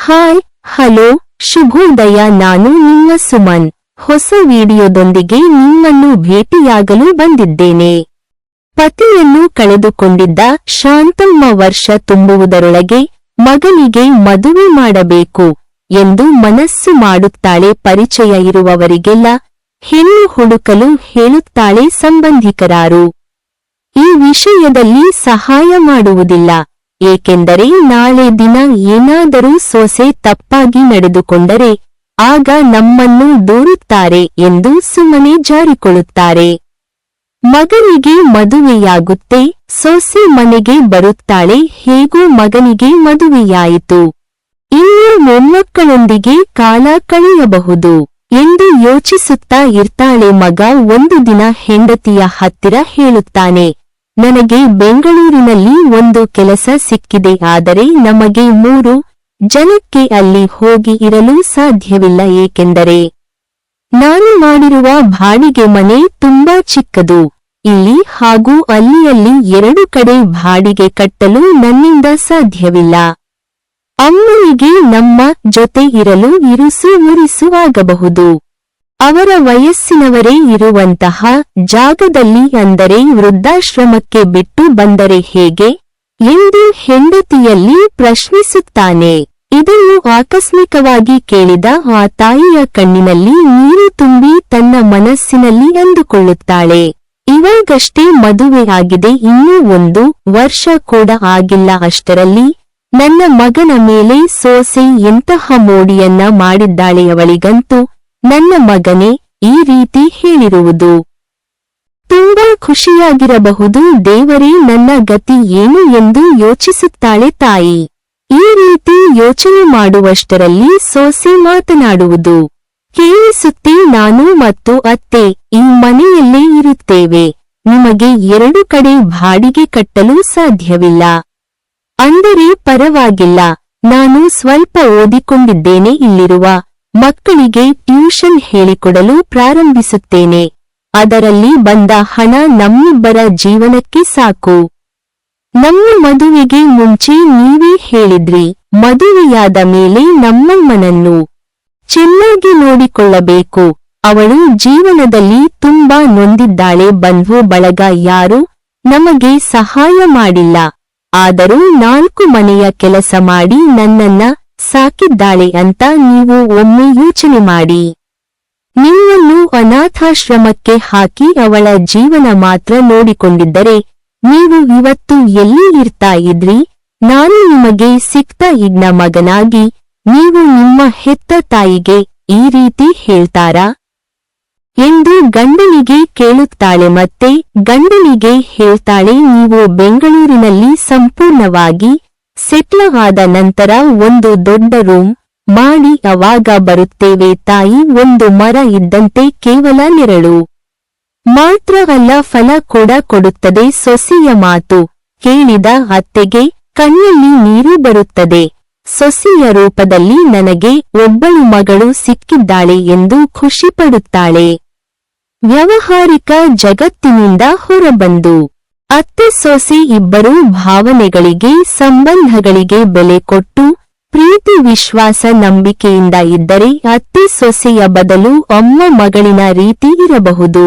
Hi hello ಶುಭೋದಯ. ನಾನು ನಿಮ್ಮ ಸುಮನ್. ಹೊಸ ವಿಡಿಯೋದೊಂದಿಗೆ ನಿಮ್ಮನ್ನು ಭೇಟಿಯಾಗಲು ಬಂದಿದ್ದೇನೆ. ಪತಿಯನ್ನು ಕಳೆದುಕೊಂಡಿದ್ದ ಶಾಂತಮ್ಮ ವರ್ಷ ತುಂಬುವುದರೊಳಗೆ ಮಗನಿಗೆ ಮದುವೆ ಮಾಡಬೇಕು ಎಂದು ಮನಸ್ಸು ಮಾಡುತ್ತಾಳೆ. ಪರಿಚಯ ಇರುವವರಿಗೆಲ್ಲ ಹೆಣ್ಣು ಹುಡುಕಲು ಹೇಳುತ್ತಾಳೆ ಸಂಬಂಧಿಕರಾರು. ಈ ವಿಷಯದಲ್ಲಿ ಸಹಾಯ ಮಾಡುವುದಿಲ್ಲ, ಏಕೆಂದರೆ ನಾಳೆ ದಿನ ಏನಾದರೂ ಸೊಸೆ ತಪ್ಪಾಗಿ ನಡೆದುಕೊಂಡರೆ ಆಗ ನಮ್ಮನ್ನು ದೂರುತ್ತಾರೆ ಎಂದು ಸುಮ್ಮನೆ ಜಾರಿಕೊಳ್ಳುತ್ತಾರೆ. ಮಗನಿಗೆ ಮದುವೆಯಾಗುತ್ತೆ, ಸೊಸೆ ಮನೆಗೆ ಬರುತ್ತಾಳೆ, ಹೇಗೂ ಮಗನಿಗೆ ಮದುವೆಯಾಯಿತು, ಇನ್ನು ಮೊಮ್ಮಕ್ಕಳೊಂದಿಗೆ ಕಾಲ ಕಳೆಯಬಹುದು ಎಂದು ಯೋಚಿಸುತ್ತಾ ಇರ್ತಾಳೆ. ಮಗ ಒಂದು ದಿನ ಹೆಂಡತಿಯ ಹತ್ತಿರ ಹೇಳುತ್ತಾನೆ, ನನಗೆ ಬೆಂಗಳೂರಿನಲ್ಲಿ ಒಂದು ಕೆಲಸ ಸಿಕ್ಕಿದೆ, ಆದರೆ ನಮಗೆ 3 ಜನಕ್ಕೆ ಅಲ್ಲಿ ಹೋಗಿ ಇರಲು ಸಾಧ್ಯವಿಲ್ಲ, ಏಕೆಂದರೆ ನಾನು ಮಾಡಿರುವ ಬಾಡಿಗೆ ಮನೆ ತುಂಬಾ ಚಿಕ್ಕದು. ಇಲ್ಲಿ ಹಾಗೂ ಅಲ್ಲಿಯಲ್ಲಿ 2 ಕಡೆ ಬಾಡಿಗೆ ಕಟ್ಟಲು ನನ್ನಿಂದ ಸಾಧ್ಯವಿಲ್ಲ. ಅಮ್ಮನಿಗೆ ನಮ್ಮ ಜೊತೆ ಇರಲು ಇರುಸು ಮುರಿಸು ಆಗಬಹುದು. ಅವರ ವಯಸ್ಸಿನವರೇ ಇರುವಂತಹ ಜಾಗದಲ್ಲಿ, ಅಂದರೆ ವೃದ್ಧಾಶ್ರಮಕ್ಕೆ ಬಿಟ್ಟು ಬಂದರೆ ಹೇಗೆ ಎಂದು ಹೆಂಡತಿಯಲ್ಲಿ ಪ್ರಶ್ನಿಸುತ್ತಾನೆ. ಇದನ್ನು ಆಕಸ್ಮಿಕವಾಗಿ ಕೇಳಿದ ಆ ತಾಯಿಯ ಕಣ್ಣಿನಲ್ಲಿ ನೀರು ತುಂಬಿ ತನ್ನ ಮನಸ್ಸಿನಲ್ಲಿ ಅಂದುಕೊಳ್ಳುತ್ತಾಳೆ, ಇವಾಗಷ್ಟೇ ಮದುವೆ ಆಗಿದೆ, ಇನ್ನೂ 1 ವರ್ಷ ಕೂಡ ಆಗಿಲ್ಲ, ಅಷ್ಟರಲ್ಲಿ ನನ್ನ ಮಗನ ಮೇಲೆ ಸೊಸೆ ಎಂತಹ ಮೋಡಿಯನ್ನ ಮಾಡಿದ್ದಾಳೆ, ಅವಳಿಗಂತೂ ನನ್ನ ಮಗನೇ ಈ ರೀತಿ ಹೇಳಿರುವುದು ತುಂಬಾ ಖುಷಿಯಾಗಿರಬಹುದು, ದೇವರೇ ನನ್ನ ಗತಿ ಏನು ಎಂದು ಯೋಚಿಸುತ್ತಾಳೆ ತಾಯಿ. ಈ ರೀತಿ ಯೋಚನೆ ಮಾಡುವಷ್ಟರಲ್ಲಿ ಸೊಸೆ ಮಾತನಾಡುವುದು ಕೇಳಿಸುತ್ತೆ, ನಾನು ಮತ್ತು ಅತ್ತೆ ಈ ಮನೆಯಲ್ಲೇ ಇರುತ್ತೇವೆ, ನಿಮಗೆ 2 ಕಡೆ ಬಾಡಿಗೆ ಕಟ್ಟಲು ಸಾಧ್ಯವಿಲ್ಲ ಅಂದರೆ ಪರವಾಗಿಲ್ಲ, ನಾನು ಸ್ವಲ್ಪ ಓದಿಕೊಂಡಿದ್ದೇನೆ, ಇಲ್ಲಿರುವ ಮಕ್ಕಳಿಗೆ ಟ್ಯೂಷನ್ ಹೇಳಿಕೊಡಲು ಪ್ರಾರಂಭಿಸುತ್ತೇನೆ, ಅದರಲ್ಲಿ ಬಂದ ಹಣ ನಮ್ಮಿಬ್ಬರ ಜೀವನಕ್ಕೆ ಸಾಕು. ನಮ್ಮ ಮದುವೆಗೆ ಮುಂಚೆ ನೀವೇ ಹೇಳಿದ್ರಿ, ಮದುವೆಯಾದ ಮೇಲೆ ನಮ್ಮಮ್ಮನನ್ನು ಚೆನ್ನಾಗಿ ನೋಡಿಕೊಳ್ಳಬೇಕು, ಅವಳು ಜೀವನದಲ್ಲಿ ತುಂಬಾ ನೊಂದಿದ್ದಾಳೆ, ಬಂಧು ಬಳಗ ಯಾರೂ ನಮಗೆ ಸಹಾಯ ಮಾಡಿಲ್ಲ, ಆದರೂ 4 ಮನೆಯ ಕೆಲಸ ಮಾಡಿ ನನ್ನನ್ನ ಸಾಕಿದ್ದಾಳೆ ಅಂತ ನೀವು ಒಮ್ಮೆ ಯೋಚನೆ ಮಾಡಿ. ನಿಮ್ಮನ್ನು ಅನಾಥಾಶ್ರಮಕ್ಕೆ ಹಾಕಿ ಅವಳ ಜೀವನ ಮಾತ್ರ ನೋಡಿಕೊಂಡಿದ್ದರೆ ನೀವು ಇವತ್ತು ಎಲ್ಲಿ ಇರ್ತಾ ಇದ್ರಿ? ನಾನು ನಿಮಗೆ ಸಿಕ್ತಾ ಇದ್ನ ಮಗನಾಗಿ ನೀವು ನಿಮ್ಮ ಹೆತ್ತ ತಾಯಿಗೆ ಈ ರೀತಿ ಹೇಳ್ತಾರಾ ಎಂದು ಗಂಡನಿಗೆ ಕೇಳುತ್ತಾಳೆ. ಮತ್ತೆ ಗಂಡನಿಗೆ ಹೇಳ್ತಾಳೆ, ನೀವು ಬೆಂಗಳೂರಿನಲ್ಲಿ ಸಂಪೂರ್ಣವಾಗಿ ಸೆಟ್ಲ್ ಆದ ನಂತರ ಒಂದು ದೊಡ್ಡ ರೂಮ್ ಮಾಡಿ ಅವಾಗ ಬರುತ್ತೇವೆ. ತಾಯಿ ಒಂದು ಮರ ಇದ್ದಂತೆ, ಕೇವಲ ನೆರಳು ಮಾತ್ರ ಅಲ್ಲ, ಫಲ ಕೂಡ ಕೊಡುತ್ತದೆ. ಸೊಸೆಯ ಮಾತು ಕೇಳಿದ ಅತ್ತೆಗೆ ಕಣ್ಣಲ್ಲಿ ನೀರು ಬರುತ್ತದೆ. ಸೊಸೆಯ ರೂಪದಲ್ಲಿ ನನಗೆ ಒಬ್ಬಳು ಮಗಳು ಸಿಕ್ಕಿದ್ದಾಳೆ ಎಂದು ಖುಷಿಪಡುತ್ತಾಳೆ. ವ್ಯಾವಹಾರಿಕ ಜಗತ್ತಿನಿಂದ ಹೊರಬಂದು ಅತ್ತೆ ಸೊಸೆ ಇಬ್ಬರೂ ಭಾವನೆಗಳಿಗೆ, ಸಂಬಂಧಗಳಿಗೆ ಬೆಲೆ ಕೊಟ್ಟು ಪ್ರೀತಿ ವಿಶ್ವಾಸ ನಂಬಿಕೆಯಿಂದ ಇದ್ದರೆ ಅತ್ತೆ ಸೊಸೆಯ ಬದಲು ಅಮ್ಮ ಮಗಳಿನ ರೀತಿ ಇರಬಹುದು.